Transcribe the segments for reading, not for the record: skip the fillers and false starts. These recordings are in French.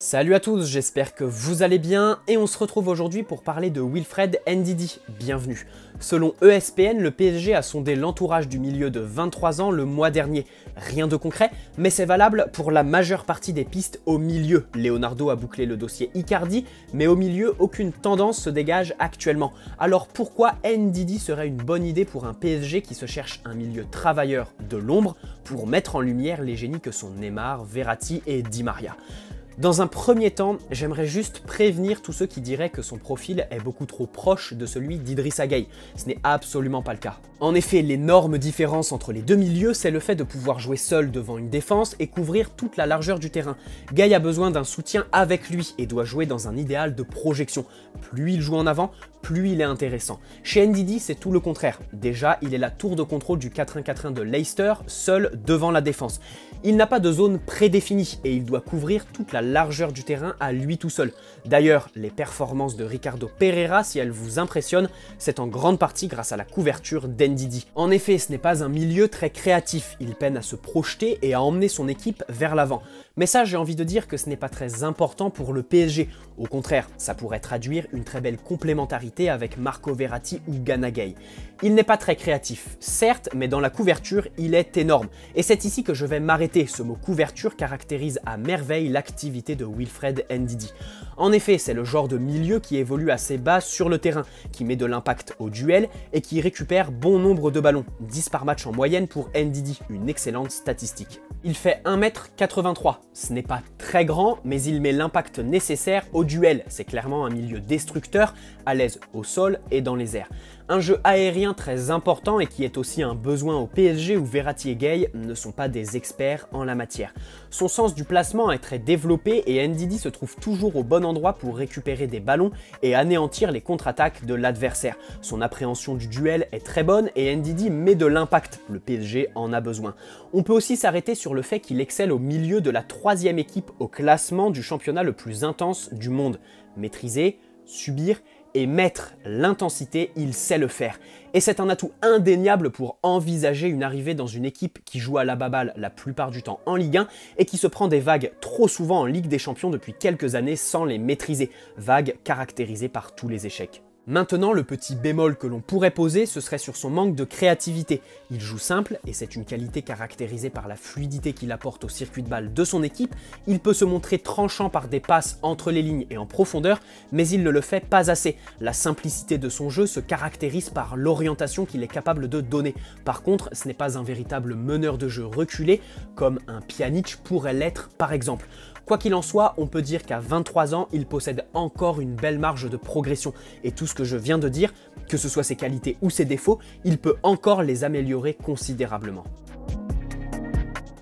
Salut à tous, j'espère que vous allez bien et on se retrouve aujourd'hui pour parler de Wilfred Ndidi. Bienvenue. Selon ESPN, le PSG a sondé l'entourage du milieu de 23 ans le mois dernier. Rien de concret, mais c'est valable pour la majeure partie des pistes au milieu. Leonardo a bouclé le dossier Icardi, mais au milieu, aucune tendance se dégage actuellement. Alors pourquoi Ndidi serait une bonne idée pour un PSG qui se cherche un milieu travailleur de l'ombre pour mettre en lumière les génies que sont Neymar, Verratti et Di Maria? Dans un premier temps, j'aimerais juste prévenir tous ceux qui diraient que son profil est beaucoup trop proche de celui d'Idrissa Gueye. Ce n'est absolument pas le cas. En effet, l'énorme différence entre les deux milieux, c'est le fait de pouvoir jouer seul devant une défense et couvrir toute la largeur du terrain. Gueye a besoin d'un soutien avec lui et doit jouer dans un idéal de projection. Plus il joue en avant, plus il est intéressant. Chez Ndidi, c'est tout le contraire. Déjà, il est la tour de contrôle du 4-1-4-1 de Leicester, seul devant la défense. Il n'a pas de zone prédéfinie et il doit couvrir toute la largeur du terrain à lui tout seul. D'ailleurs, les performances de Ricardo Pereira, si elles vous impressionnent, c'est en grande partie grâce à la couverture d'Ndidi. En effet, ce n'est pas un milieu très créatif, il peine à se projeter et à emmener son équipe vers l'avant. Mais ça, j'ai envie de dire que ce n'est pas très important pour le PSG. Au contraire, ça pourrait traduire une très belle complémentarité avec Marco Verratti ou Gana Gueye. Il n'est pas très créatif, certes, mais dans la couverture, il est énorme. Et c'est ici que je vais m'arrêter. Ce mot couverture caractérise à merveille l'activité de Wilfred Ndidi. En effet, c'est le genre de milieu qui évolue assez bas sur le terrain, qui met de l'impact au duel et qui récupère bon nombre de ballons, 10 par match en moyenne pour Ndidi, une excellente statistique. Il fait 1m83, ce n'est pas très grand, mais il met l'impact nécessaire au duel. C'est clairement un milieu destructeur, à l'aise au sol et dans les airs. Un jeu aérien très important et qui est aussi un besoin au PSG où Verratti et Gueye ne sont pas des experts en la matière. Son sens du placement est très développé et Ndidi se trouve toujours au bon endroit pour récupérer des ballons et anéantir les contre-attaques de l'adversaire. Son appréhension du duel est très bonne et Ndidi met de l'impact, le PSG en a besoin. On peut aussi s'arrêter sur le fait qu'il excelle au milieu de la 3e équipe au classement du championnat le plus intense du monde. Maîtriser, subir et mettre l'intensité, il sait le faire. Et c'est un atout indéniable pour envisager une arrivée dans une équipe qui joue à la baballe la plupart du temps en Ligue 1 et qui se prend des vagues trop souvent en Ligue des Champions depuis quelques années sans les maîtriser. Vagues caractérisées par tous les échecs. Maintenant, le petit bémol que l'on pourrait poser, ce serait sur son manque de créativité. Il joue simple, et c'est une qualité caractérisée par la fluidité qu'il apporte au circuit de balle de son équipe. Il peut se montrer tranchant par des passes entre les lignes et en profondeur, mais il ne le fait pas assez. La simplicité de son jeu se caractérise par l'orientation qu'il est capable de donner. Par contre, ce n'est pas un véritable meneur de jeu reculé, comme un Pjanic pourrait l'être par exemple. Quoi qu'il en soit, on peut dire qu'à 23 ans, il possède encore une belle marge de progression. Et tout ce que je viens de dire, que ce soit ses qualités ou ses défauts, il peut encore les améliorer considérablement.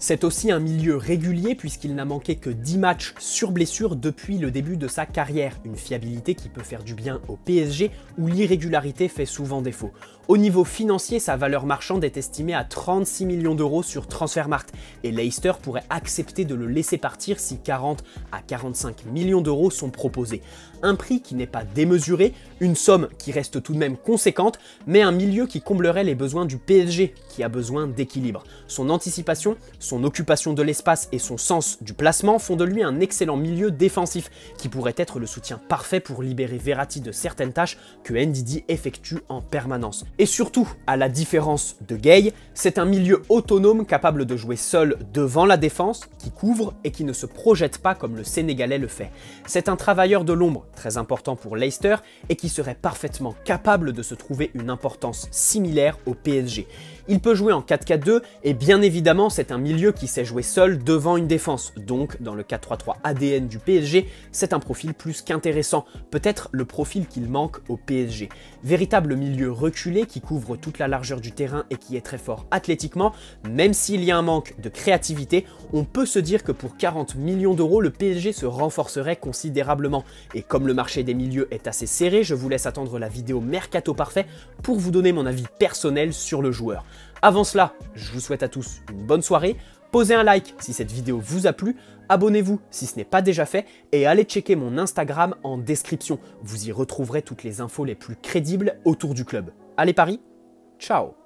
C'est aussi un milieu régulier puisqu'il n'a manqué que 10 matchs sur blessure depuis le début de sa carrière, une fiabilité qui peut faire du bien au PSG où l'irrégularité fait souvent défaut. Au niveau financier, sa valeur marchande est estimée à 36 millions d'euros sur Transfermarkt et Leicester pourrait accepter de le laisser partir si 40 à 45 millions d'euros sont proposés. Un prix qui n'est pas démesuré, une somme qui reste tout de même conséquente, mais un milieu qui comblerait les besoins du PSG qui a besoin d'équilibre. Son anticipation, son occupation de l'espace et son sens du placement font de lui un excellent milieu défensif qui pourrait être le soutien parfait pour libérer Verratti de certaines tâches que Ndidi effectue en permanence. Et surtout, à la différence de Gueye, c'est un milieu autonome capable de jouer seul devant la défense, qui couvre et qui ne se projette pas comme le Sénégalais le fait. C'est un travailleur de l'ombre, très important pour Leicester, et qui serait parfaitement capable de se trouver une importance similaire au PSG. Il peut jouer en 4-4-2 et bien évidemment c'est un milieu qui sait jouer seul devant une défense. Donc dans le 4-3-3 ADN du PSG, c'est un profil plus qu'intéressant, peut-être le profil qu'il manque au PSG. Véritable milieu reculé qui couvre toute la largeur du terrain et qui est très fort athlétiquement, même s'il y a un manque de créativité, on peut se dire que pour 40 millions d'euros, le PSG se renforcerait considérablement. Et comme le marché des milieux est assez serré, je vous laisse attendre la vidéo Mercato Parfait pour vous donner mon avis personnel sur le joueur. Avant cela, je vous souhaite à tous une bonne soirée, posez un like si cette vidéo vous a plu, abonnez-vous si ce n'est pas déjà fait et allez checker mon Instagram en description. Vous y retrouverez toutes les infos les plus crédibles autour du club. Allez Paris, ciao!